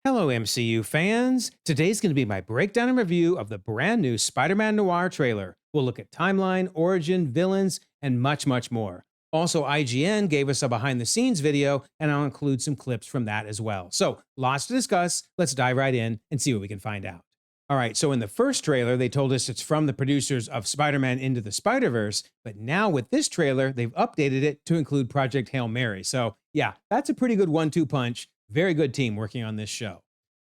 Hello, MCU fans. Today's going to be my breakdown and review of the brand new Spider-Man Noir trailer. We'll look at timeline, origin, villains, and much, much more. Also, IGN gave us a behind the scenes video, and I'll include some clips from that as well. So, lots to discuss. Let's dive right in and see what we can find out. All right, so in the first trailer, they told us it's from the producers of Spider Man Into the Spider-Verse, but now with this trailer, they've updated it to include Project Hail Mary. So, yeah, that's a pretty good 1-2 punch. Very good team working on this show.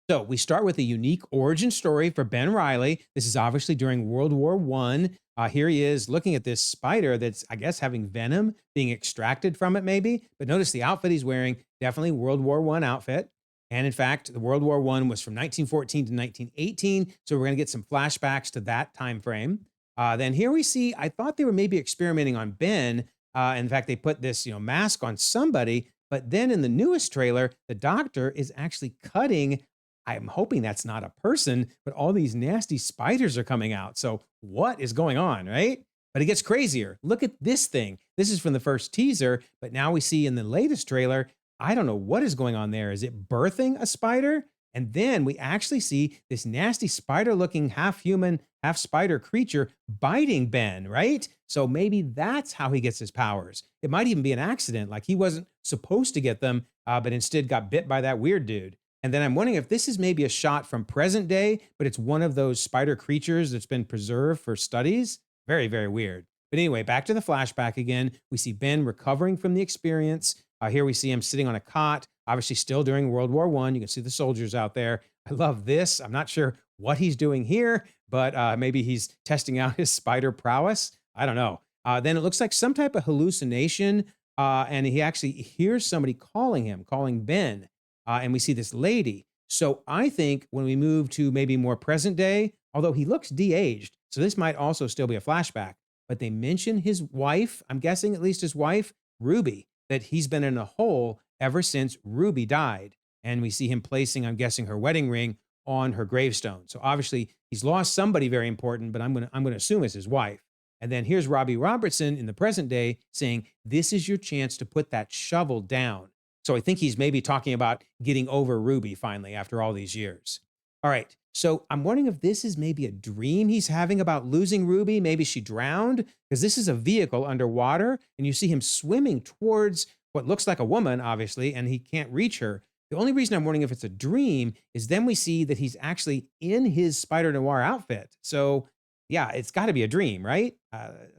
So we start with a unique origin story for Ben Riley. This is obviously during World War One. Here he is looking at this spider that's, I guess, having venom being extracted from it, maybe. But notice the outfit he's wearing, definitely World War One outfit. And in fact, the World War One was from 1914 to 1918. So we're going to get some flashbacks to that time frame. Then here we see, I thought they were maybe experimenting on Ben. In fact, they put this, mask on somebody. But then in the newest trailer, the doctor is actually cutting. I'm hoping that's not a person, but all these nasty spiders are coming out. So what is going on, right? But it gets crazier. Look at this thing. This is from the first teaser, but now we see in the latest trailer, I don't know what is going on there. Is it birthing a spider? And then we actually see this nasty spider looking half human, half spider creature biting Ben, right? So maybe that's how he gets his powers. It might even be an accident, like he wasn't supposed to get them, but instead got bit by that weird dude. And then I'm wondering if this is maybe a shot from present day, but it's one of those spider creatures that's been preserved for studies. Very, very weird. But anyway, back to the flashback again. We see Ben recovering from the experience. Here we see him sitting on a cot, obviously still during World War One. You can see the soldiers out there. I love this. I'm not sure what he's doing here, but maybe he's testing out his spider prowess. I don't know. Then it looks like some type of hallucination, and he actually hears somebody calling him, calling Ben. And we see this lady. So I think when we move to maybe more present day, although he looks de-aged, so this might also still be a flashback, but they mention his wife, I'm guessing at least his wife, Ruby, that he's been in a hole ever since Ruby died. And we see him placing, I'm guessing, her wedding ring on her gravestone. So obviously he's lost somebody very important, but I'm gonna assume it's his wife. And then here's Robbie Robertson in the present day saying, "This is your chance to put that shovel down." So I think he's maybe talking about getting over Ruby finally after all these years. All right. So I'm wondering if this is maybe a dream he's having about losing Ruby. Maybe she drowned because this is a vehicle underwater and you see him swimming towards what looks like a woman, obviously, and he can't reach her. The only reason I'm wondering if it's a dream is then we see that he's actually in his Spider Noir outfit. So yeah, it's got to be a dream, right?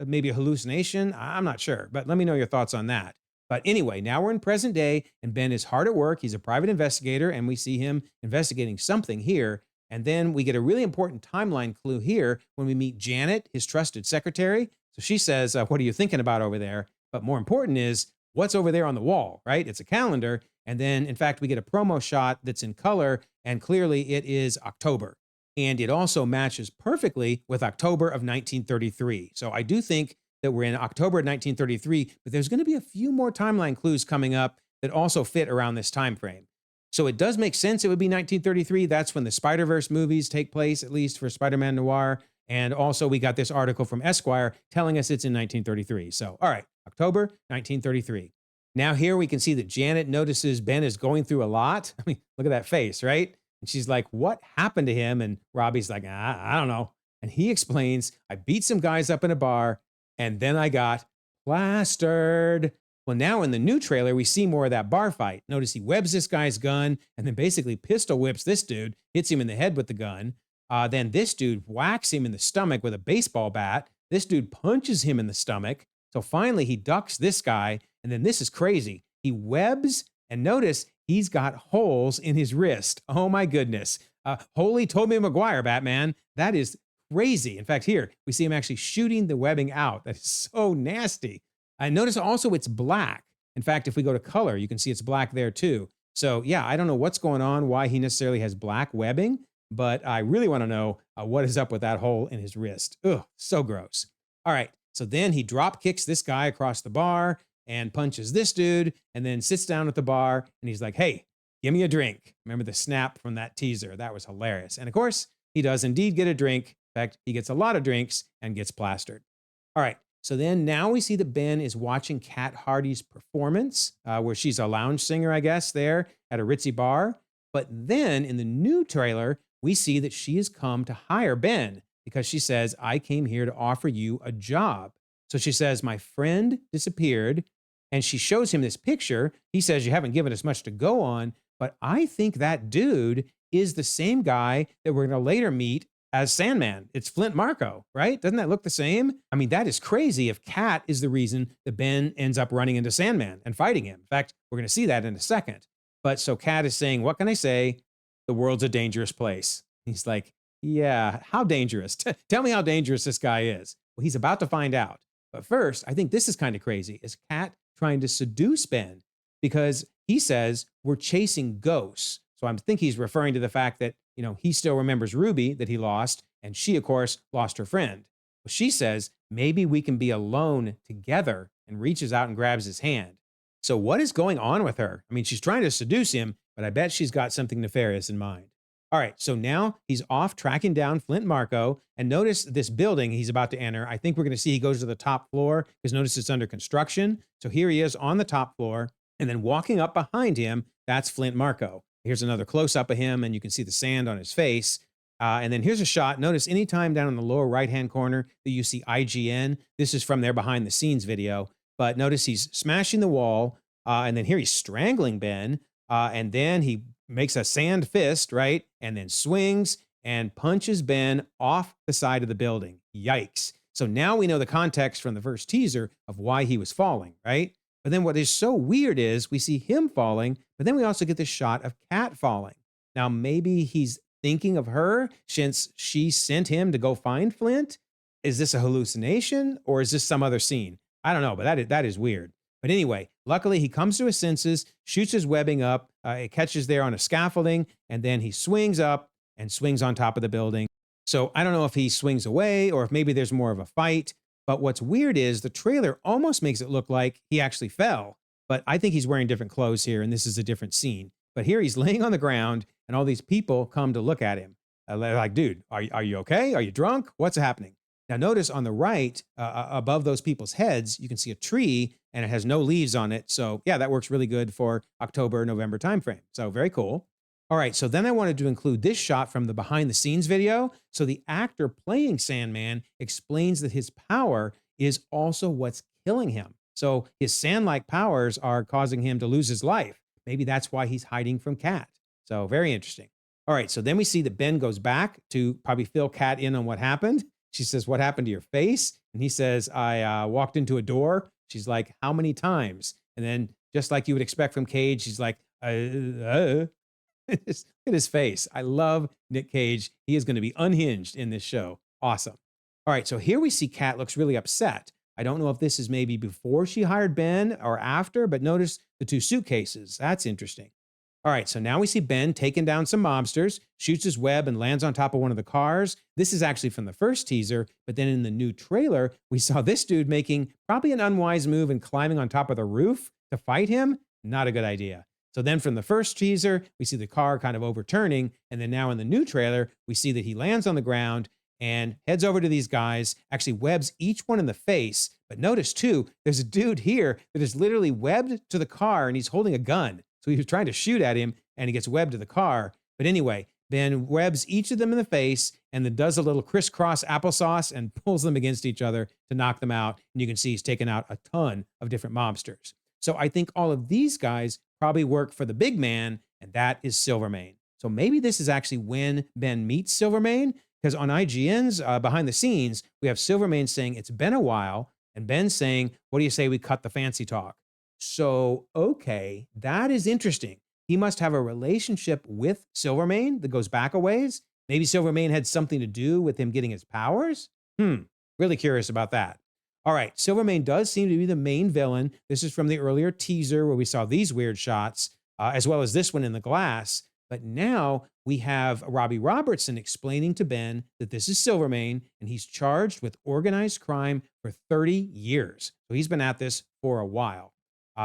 Maybe a hallucination. I'm not sure, but let me know your thoughts on that. But anyway, now we're in present day, and Ben is hard at work. He's a private investigator, and we see him investigating something here. And then we get a really important timeline clue here when we meet Janet, his trusted secretary. So she says, "What are you thinking about over there?" But more important is, what's over there on the wall, right? It's a calendar. And then, in fact, we get a promo shot that's in color, and clearly it is October. And it also matches perfectly with October of 1933. So I do think that we're in October of 1933, but there's going to be a few more timeline clues coming up that also fit around this time frame. So it does make sense it would be 1933. That's when the Spider-Verse movies take place, at least for Spider-Man Noir. And also we got this article from Esquire telling us it's in 1933. So, all right, October 1933. Now here we can see that Janet notices Ben is going through a lot. I mean, look at that face, right? And she's like, "What happened to him?" And Robbie's like, I don't know. And he explains, "I beat some guys up in a bar, and then I got plastered." Well, now in the new trailer, we see more of that bar fight. Notice he webs this guy's gun and then basically pistol whips this dude, hits him in the head with the gun. Then this dude whacks him in the stomach with a baseball bat. This dude punches him in the stomach. So finally, he ducks this guy. And then this is crazy. He webs, and notice he's got holes in his wrist. Oh my goodness. Holy Tobey Maguire, Batman. That is crazy. In fact, here we see him actually shooting the webbing out. That is so nasty. And notice also it's black. In fact, if we go to color, you can see it's black there too. So yeah, I don't know what's going on, why he necessarily has black webbing, but I really want to know what is up with that hole in his wrist. Ugh, so gross. All right. So then he drop kicks this guy across the bar and punches this dude and then sits down at the bar and he's like, "Hey, give me a drink." Remember the snap from that teaser? That was hilarious. And of course, he does indeed get a drink. In fact, he gets a lot of drinks and gets plastered. All right. So then now we see that Ben is watching Kat Hardy's performance, where she's a lounge singer, I guess, there at a ritzy bar. But then in the new trailer, we see that she has come to hire Ben because she says, I came here to offer you a job. So she says, my friend disappeared. And she shows him this picture. He says, you haven't given us much to go on. But I think that dude is the same guy that we're going to later meet as Sandman. It's Flint Marko, right? Doesn't that look the same? I mean, that is crazy if Cat is the reason that Ben ends up running into Sandman and fighting him. In fact, we're going to see that in a second. But so Cat is saying, what can I say? The world's a dangerous place. He's like, yeah, how dangerous? Tell me how dangerous this guy is. Well, he's about to find out. But first, I think this is kind of crazy. Is Cat trying to seduce Ben? Because he says, we're chasing ghosts. So I think he's referring to the fact that, he still remembers Ruby that he lost, and she, of course, lost her friend. Well, she says, maybe we can be alone together, and reaches out and grabs his hand. So what is going on with her? I mean, she's trying to seduce him, but I bet she's got something nefarious in mind. All right, so now he's off tracking down Flint Marko, and notice this building he's about to enter. I think we're going to see he goes to the top floor because notice it's under construction. So here he is on the top floor, and then walking up behind him, that's Flint Marko. Here's another close-up of him, and you can see the sand on his face. And then here's a shot. Notice anytime down in the lower right-hand corner that you see IGN, this is from their behind-the-scenes video. But notice he's smashing the wall, and then here he's strangling Ben, and then he makes a sand fist, right? And then swings and punches Ben off the side of the building. Yikes. So now we know the context from the first teaser of why he was falling, right? But then what is so weird is we see him falling, but then we also get this shot of Cat falling. Now, maybe he's thinking of her since she sent him to go find Flint. Is this a hallucination or is this some other scene? I don't know, but that is weird. But anyway, luckily he comes to his senses, shoots his webbing up, it catches there on a scaffolding, and then he swings up and swings on top of the building. So I don't know if he swings away or if maybe there's more of a fight. But what's weird is the trailer almost makes it look like he actually fell. But I think he's wearing different clothes here, and this is a different scene. But here he's laying on the ground, and all these people come to look at him. They're like, dude, are you okay? Are you drunk? What's happening? Now, notice on the right, above those people's heads, you can see a tree, and it has no leaves on it. So, yeah, that works really good for October, November timeframe. So, very cool. All right, so then I wanted to include this shot from the behind the scenes video. So the actor playing Sandman explains that his power is also what's killing him. So his sand-like powers are causing him to lose his life. Maybe that's why he's hiding from Cat. So very interesting. All right, so then we see that Ben goes back to probably fill Cat in on what happened. She says, what happened to your face? And he says, I walked into a door. She's like, how many times? And then just like you would expect from Cage, she's like, Look at his face. I love Nick Cage. He is going to be unhinged in this show. Awesome. All right, so here we see Cat looks really upset. I don't know if this is maybe before she hired Ben or after, but notice the two suitcases. That's interesting. All right, so now we see Ben taking down some mobsters, shoots his web and lands on top of one of the cars. This is actually from the first teaser, but then in the new trailer, we saw this dude making probably an unwise move and climbing on top of the roof to fight him. Not a good idea. So then from the first teaser, we see the car kind of overturning. And then now in the new trailer, we see that he lands on the ground and heads over to these guys, actually webs each one in the face. But notice too, there's a dude here that is literally webbed to the car and he's holding a gun. So he was trying to shoot at him and he gets webbed to the car. But anyway, Ben webs each of them in the face and then does a little crisscross applesauce and pulls them against each other to knock them out. And you can see he's taken out a ton of different mobsters. So I think all of these guys probably work for the big man, and that is Silvermane. So maybe this is actually when Ben meets Silvermane, because on IGN's behind the scenes, we have Silvermane saying it's been a while, and Ben saying, what do you say we cut the fancy talk? So, okay, that is interesting. He must have a relationship with Silvermane that goes back a ways. Maybe Silvermane had something to do with him getting his powers? Really curious about that. All right, Silvermane does seem to be the main villain. This is from the earlier teaser where we saw these weird shots, as well as this one in the glass. But now we have Robbie Robertson explaining to Ben that this is Silvermane, and he's charged with organized crime for 30 years. So he's been at this for a while.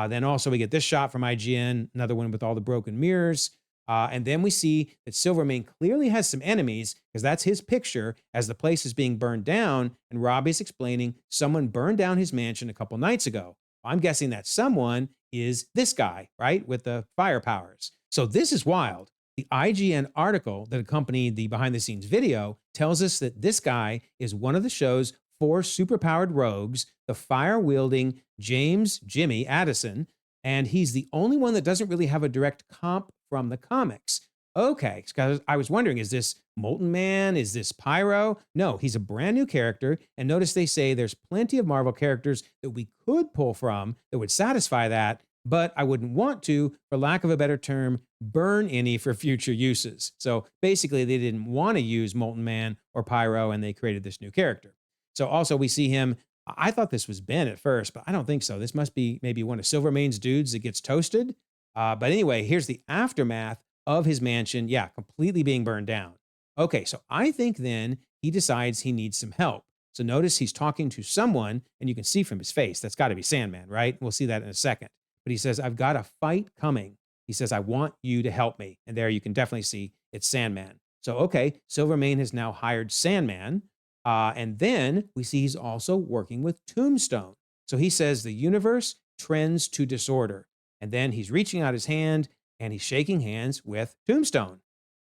Then also we get this shot from IGN, another one with all the broken mirrors. And then we see that Silvermane clearly has some enemies because that's his picture as the place is being burned down. And Robbie's explaining someone burned down his mansion a couple nights ago. I'm guessing that someone is this guy, right? With the fire powers. So this is wild. The IGN article that accompanied the behind the scenes video tells us that this guy is one of the show's four superpowered rogues, the fire wielding James Jimmy Addison, and he's the only one that doesn't really have a direct comp from the comics. Okay, because I was wondering, is this Molten Man? Is this Pyro? No, he's a brand new character. And notice they say there's plenty of Marvel characters that we could pull from that would satisfy that, but I wouldn't want to, for lack of a better term, burn any for future uses. So basically, they didn't want to use Molten Man or Pyro, and they created this new character. So also, we see him. I thought this was Ben at first, but I don't think so. This must be maybe one of Silvermane's dudes that gets toasted. But anyway, here's the aftermath of his mansion. Yeah, completely being burned down. Okay, so I think then he decides he needs some help. So notice he's talking to someone, and you can see from his face, that's got to be Sandman, right? We'll see that in a second. But he says, I've got a fight coming. He says, I want you to help me. And there you can definitely see it's Sandman. So, okay, Silvermane has now hired Sandman. And then we see he's also working with Tombstone. So he says the universe trends to disorder. And then he's reaching out his hand and he's shaking hands with Tombstone.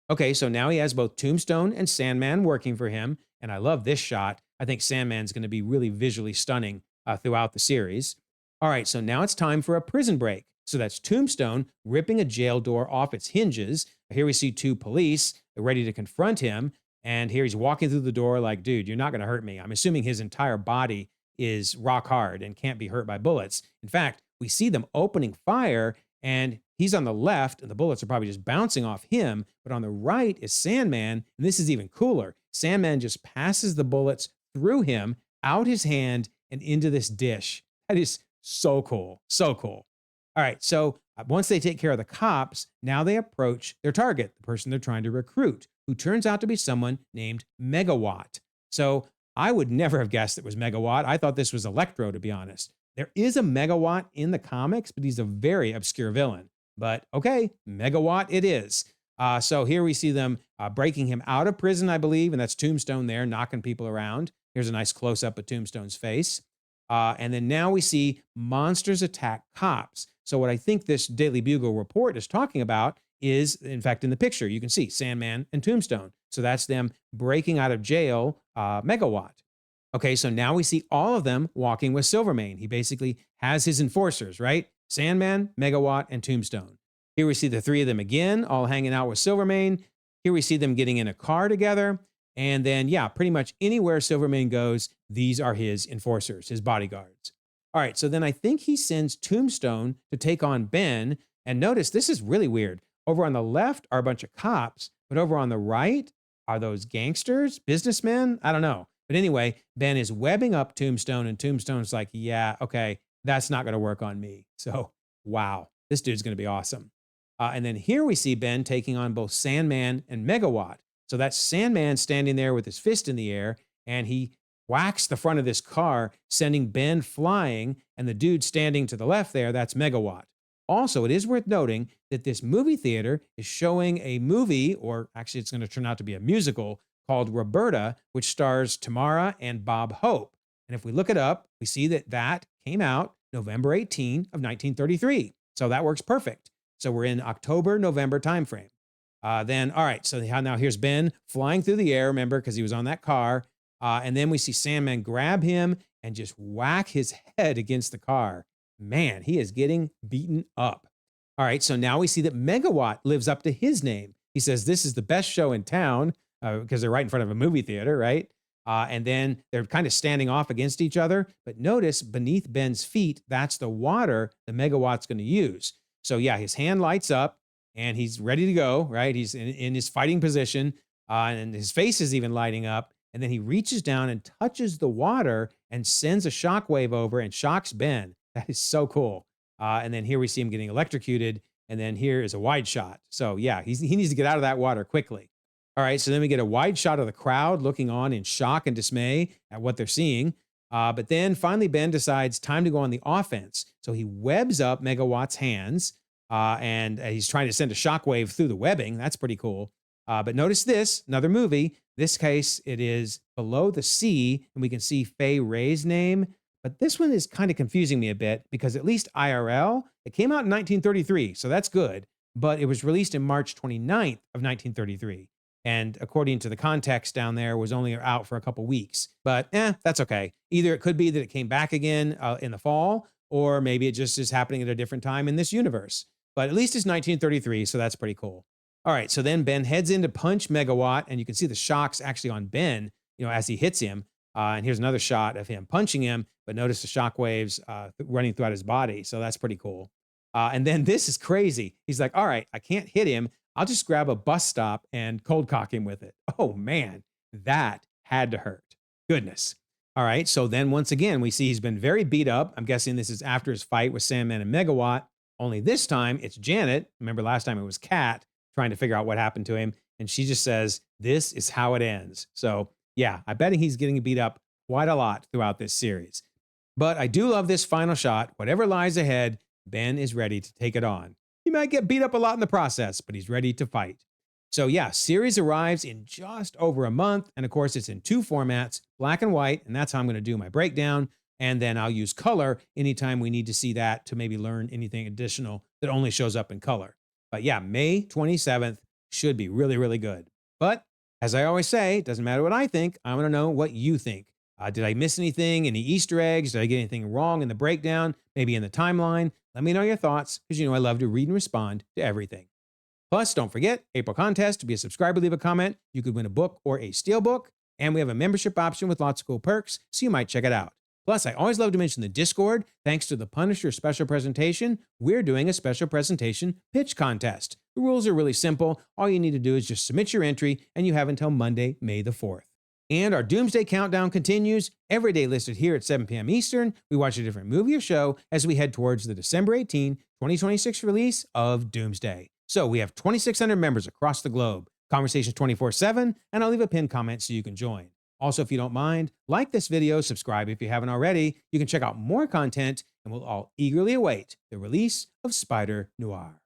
Okay, so now he has both Tombstone and Sandman working for him. And I love this shot. I think Sandman's going to be really visually stunning throughout the series. All right, so now it's time for a prison break. So that's Tombstone ripping a jail door off its hinges. Here we see two police ready to confront him. And here he's walking through the door like, dude, you're not going to hurt me. I'm assuming his entire body is rock hard and can't be hurt by bullets. In fact, we see them opening fire and he's on the left and the bullets are probably just bouncing off him. But on the right is Sandman. And this is even cooler. Sandman just passes the bullets through him, out his hand, and into this dish. That is so cool. So cool. All right. So once they take care of the cops, now they approach their target, the person they're trying to recruit, who turns out to be someone named Megawatt. So I would never have guessed it was Megawatt. I thought this was Electro, to be honest. There is a Megawatt in the comics, but he's a very obscure villain. But okay, Megawatt it is. So here we see them breaking him out of prison, I believe, and that's Tombstone there knocking people around. Here's a nice close-up of Tombstone's face. And then now we see monsters attack cops. So what I think this Daily Bugle report is talking about is, in fact, in the picture, you can see Sandman and Tombstone. So that's them breaking out of jail, Megawatt. Okay, so now we see all of them walking with Silvermane. He basically has his enforcers, right? Sandman, Megawatt, and Tombstone. Here we see the three of them again, all hanging out with Silvermane. Here we see them getting in a car together. And then, yeah, pretty much anywhere Silvermane goes, these are his enforcers, his bodyguards. All right, so then I think he sends Tombstone to take on Ben. And notice, this is really weird. Over on the left are a bunch of cops, but over on the right are those gangsters, businessmen? I don't know. But anyway, Ben is webbing up Tombstone, and Tombstone's like, yeah, okay, that's not going to work on me. So, wow, this dude's going to be awesome. And then here we see Ben taking on both Sandman and Megawatt. So that's Sandman standing there with his fist in the air, and he whacks the front of this car, sending Ben flying, and the dude standing to the left there, that's Megawatt. Also, it is worth noting that this movie theater is showing a movie, or actually it's going to turn out to be a musical, called Roberta, which stars Tamara and Bob Hope. And if we look it up, we see that that came out November 18 of 1933. So that works perfect. So we're in October, November timeframe. Then, all right, so now here's Ben flying through the air, remember, because he was on that car. And then we see Sandman grab him and just whack his head against the car. Man, he is getting beaten up. All right, so now we see that Megawatt lives up to his name. He says this is the best show in town because they're right in front of a movie theater, right? And then they're kind of standing off against each other. But notice beneath Ben's feet, that's the water the Megawatt's going to use. So yeah, his hand lights up and he's ready to go, right? He's in his fighting position and his face is even lighting up. And then he reaches down and touches the water and sends a shockwave over and shocks Ben. That is so cool. And then here we see him getting electrocuted. And then here is a wide shot. So yeah, he needs to get out of that water quickly. All right, so then we get a wide shot of the crowd looking on in shock and dismay at what they're seeing. But then finally Ben decides time to go on the offense. So he webs up Megawatt's hands and he's trying to send a shockwave through the webbing. That's pretty cool. But notice this, another movie. This case, it is Below the Sea, and we can see Fay Wray's name. But this one is kind of confusing me a bit because at least IRL, it came out in 1933, so that's good. but it was released in March 29th of 1933. And according to the context down there, was only out for a couple weeks. But that's okay. Either it could be that it came back again in the fall, or maybe it just is happening at a different time in this universe. But at least it's 1933, so that's pretty cool. All right, so then Ben heads in to punch Megawatt, and you can see the shocks actually on Ben, as he hits him. And here's another shot of him punching him, but notice the shock waves running throughout his body. So that's pretty cool. And then this is crazy. He's like, all right, I can't hit him. I'll just grab a bus stop and cold cock him with it. Oh man, that had to hurt. Goodness. All right, so then once again, we see he's been very beat up. I'm guessing this is after his fight with Sandman and Megawatt. Only this time it's Janet. Remember last time it was Kat trying to figure out what happened to him. And she just says, this is how it ends. So yeah, I bet he's getting beat up quite a lot throughout this series. But I do love this final shot. Whatever lies ahead, Ben is ready to take it on. He might get beat up a lot in the process, but he's ready to fight. So yeah, series arrives in just over a month. And of course, it's in two formats, black and white. And that's how I'm going to do my breakdown. And then I'll use color anytime we need to see that to maybe learn anything additional that only shows up in color. But yeah, May 27th should be really, really good. But as I always say, it doesn't matter what I think. I want to know what you think. Did I miss anything? Any Easter eggs? Did I get anything wrong in the breakdown? Maybe in the timeline? Let me know your thoughts, because I love to read and respond to everything. Plus, don't forget, April contest. To be a subscriber, leave a comment. You could win a book or a steelbook. And we have a membership option with lots of cool perks, so you might check it out. Plus, I always love to mention the Discord. Thanks to the Punisher special presentation, we're doing a special presentation pitch contest. The rules are really simple. All you need to do is just submit your entry, and you have until Monday, May the 4th. And our Doomsday Countdown continues. Every day listed here at 7 p.m. Eastern. We watch a different movie or show as we head towards the December 18, 2026 release of Doomsday. So we have 2,600 members across the globe. Conversations 24/7, and I'll leave a pinned comment so you can join. Also, if you don't mind, like this video, subscribe if you haven't already. You can check out more content, and we'll all eagerly await the release of Spider Noir.